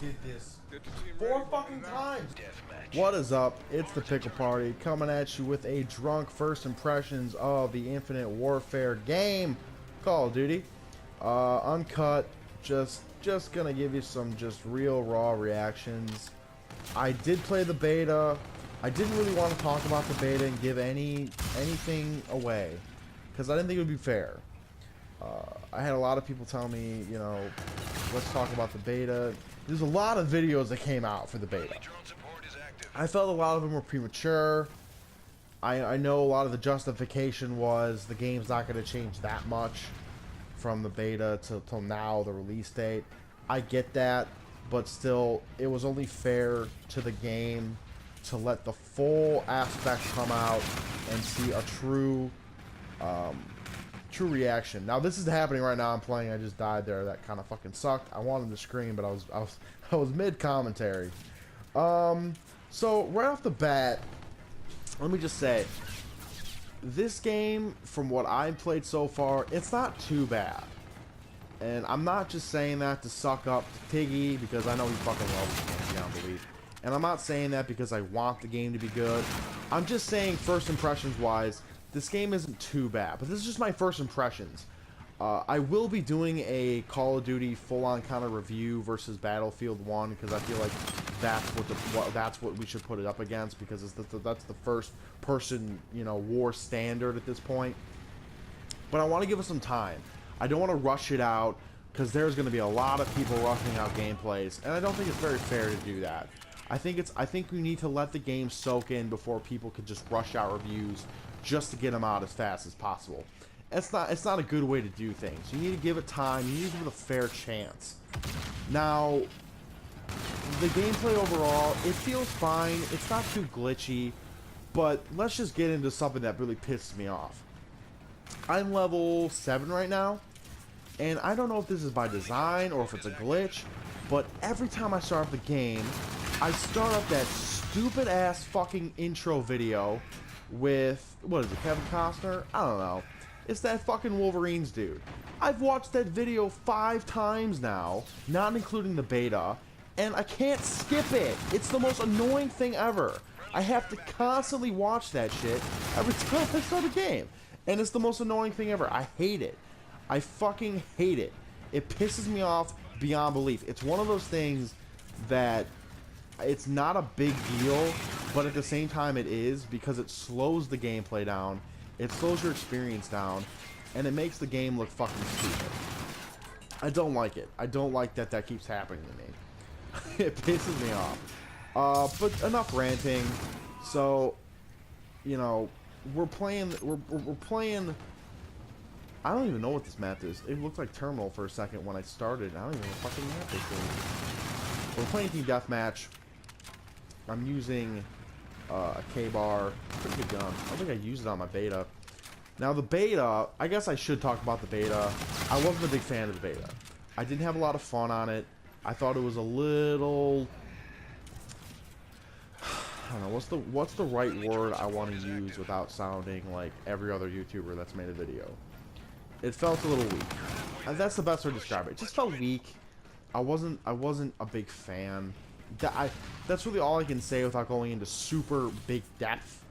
did this 4 fucking times. What is up? It's the Pickle Party coming at you with a drunk first impressions of the Infinite Warfare game, Call of Duty. Uncut, just gonna give you some just real raw reactions. I did play the beta. I didn't really want to talk about the beta and give anything away because I didn't think it would be fair. I had a lot of people tell me, you know, let's talk about the beta. There's a lot of videos that came out for the beta. I felt a lot of them were premature. I know a lot of the justification was the game's not going to change that much from the beta till now, the release date. I get that, but still, it was only fair to the game to let the full aspect come out and see a true reaction. Now this is happening right now. I'm playing. I just died there. That kind of fucking sucked. I wanted to scream, but I was mid commentary. So right off the bat, let me just say, this game, from what I've played so far, it's not too bad. And I'm not just saying that to suck up to Tiggy because I know he fucking loves the game beyond belief. And I'm not saying that because I want the game to be good. I'm just saying, first impressions wise, this game isn't too bad, but this is just my first impressions. I will be doing a Call of Duty full-on kind of review versus Battlefield 1 because I feel like that's what we should put it up against because that's the first person, you know, war standard at this point. But I want to give it some time. I don't want to rush it out because there's going to be a lot of people rushing out gameplays, and I don't think it's very fair to do that. I think we need to let the game soak in before people could just rush out reviews just to get them out as fast as possible. It's not a good way to do things. You need to give it time. You need to give it a fair chance. Now, the gameplay overall, it feels fine. It's not too glitchy, but let's just get into something that really pisses me off. I'm level 7 right now, and I don't know if this is by design or if it's a glitch, but every time I start up the game, I start up that stupid ass fucking intro video with, what is it, Kevin Costner? I don't know. It's that fucking Wolverines dude. I've watched that video 5 times now, not including the beta, and I can't skip it. It's the most annoying thing ever. I have to constantly watch that shit every time I start a game. And it's the most annoying thing ever. I hate it. I fucking hate it. It pisses me off beyond belief. It's one of those things that it's not a big deal, but at the same time it is, because it slows the gameplay down, it slows your experience down, and it makes the game look fucking stupid. I don't like it. I don't like that keeps happening to me. It pisses me off. But enough ranting. So, you know, we're playing, I don't even know what this map is. It looked like Terminal for a second when I started. I don't even know what fucking map this is. We're playing Team Deathmatch. I'm using a K-Bar. Pretty good gun. I don't think I used it on my beta. Now the beta, I guess I should talk about the beta. I wasn't a big fan of the beta. I didn't have a lot of fun on it. I thought it was a little, I don't know, what's the right word I want to use without sounding like every other YouTuber that's made a video. It felt a little weak. And that's the best way to describe it. It just felt weak. I wasn't a big fan. That's really all I can say without going into super big depth.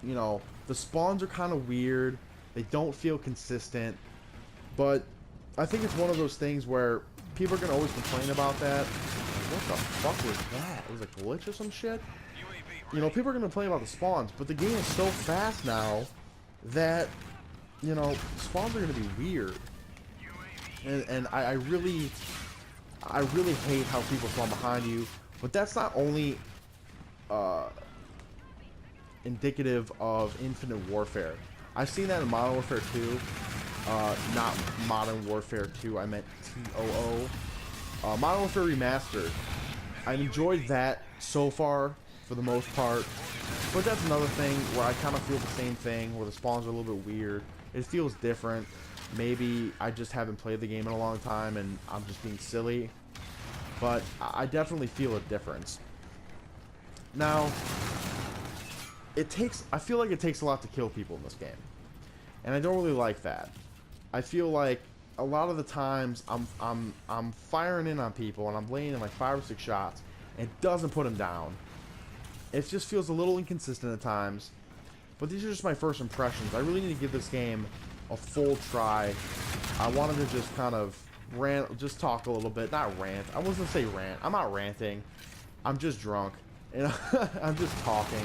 You know, the spawns are kind of weird. They don't feel consistent. But I think it's one of those things where people are going to always complain about that. What the fuck was that? It was a glitch or some shit? You know, people are going to complain about the spawns, but the game is so fast now that, you know, spawns are going to be weird. And I really hate how people spawn behind you, but that's not only indicative of Infinite Warfare. I've seen that in Modern Warfare 2, not Modern Warfare 2, I meant TOO. Modern Warfare Remastered. I enjoyed that so far, for the most part, but that's another thing where I kind of feel the same thing, where the spawns are a little bit weird. It feels different. Maybe I just haven't played the game in a long time and I'm just being silly, but I definitely feel a difference. Now, I feel like it takes a lot to kill people in this game, and I don't really like that. I feel like a lot of the times I'm firing in on people and I'm laying in like 5 or 6 shots and it doesn't put them down. It just feels a little inconsistent at times. But these are just my first impressions. I really need to give this game a full try. I wanted to just kind of just talk a little bit, not rant. I wasn't gonna say rant. I'm not ranting. I'm just drunk. And I'm just talking.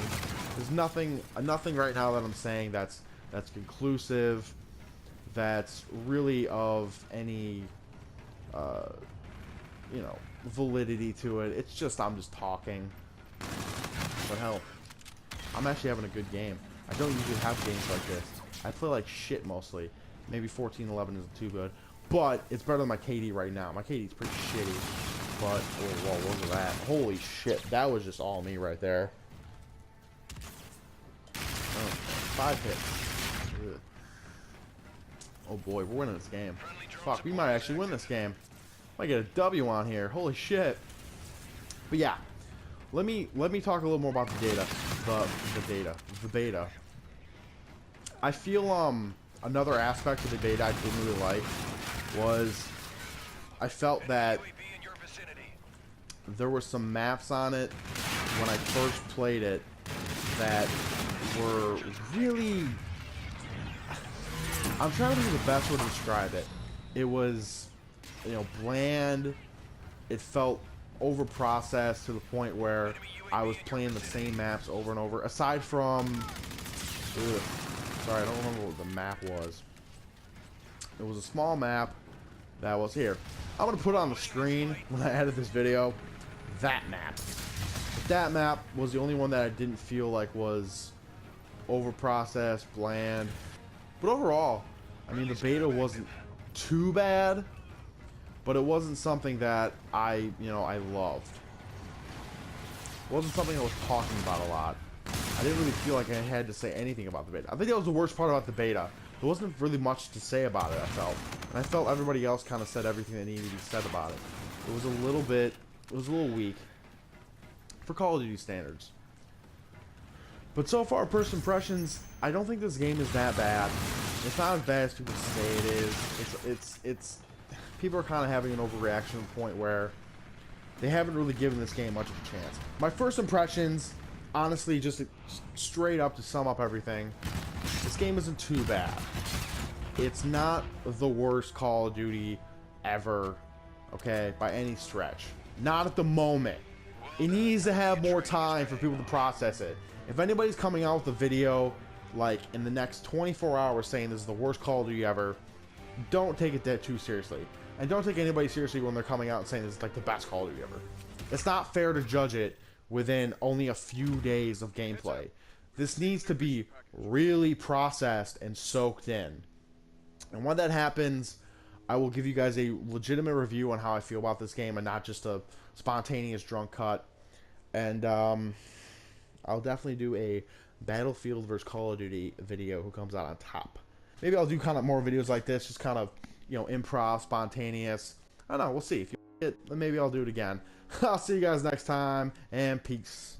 There's nothing right now that I'm saying that's conclusive, that's really of any you know, validity to it. It's just I'm just talking. But hell, I'm actually having a good game. I don't usually have games like this. I play like shit mostly. Maybe 14-11 isn't too good, but it's better than my KD right now. My KD's pretty shitty. But oh, whoa, what was that? Holy shit, that was just all me right there. Oh, 5 hits. Ugh. Oh boy, we're winning this game. Fuck, we might actually win this game. Might get a W on here. Holy shit. But yeah, let me talk a little more about the data. The beta. I feel another aspect of the beta I didn't really like was I felt that there were some maps on it when I first played it that were really, I'm trying to think of the best way to describe it. It was, you know, bland. It felt over-processed to the point where I was playing the same maps over and over. Aside from, sorry, I don't remember what the map was. It was a small map that was here. I'm gonna put it on the screen when I edit this video. That map. That map was the only one that I didn't feel like was over-processed, bland. But overall, I mean, the beta wasn't too bad, but it wasn't something that I loved. It wasn't something I was talking about a lot. I didn't really feel like I had to say anything about the beta. I think that was the worst part about the beta. There wasn't really much to say about it, I felt. And I felt everybody else kind of said everything that needed to be said about it. It was a little weak for Call of Duty standards. But so far, first impressions, I don't think this game is that bad. It's not as bad as people say it is. It's people are kind of having an overreaction to the point where they haven't really given this game much of a chance. My first impressions, honestly, just straight up to sum up everything, this game isn't too bad. It's not the worst Call of Duty ever, okay, by any stretch. Not at the moment. It needs to have more time for people to process it. If anybody's coming out with a video, like, in the next 24 hours saying this is the worst Call of Duty ever, don't take it that too seriously. And don't take anybody seriously when they're coming out and saying this is, like, the best Call of Duty ever. It's not fair to judge it within only a few days of gameplay. This needs to be really processed and soaked in. And when that happens, I will give you guys a legitimate review on how I feel about this game and not just a spontaneous drunk cut. And I'll definitely do a Battlefield versus Call of Duty video who comes out on top. Maybe I'll do kind of more videos like this, just kind of, you know, improv, spontaneous. I don't know, we'll see. If you like it, then maybe I'll do it again. I'll see you guys next time, and peace.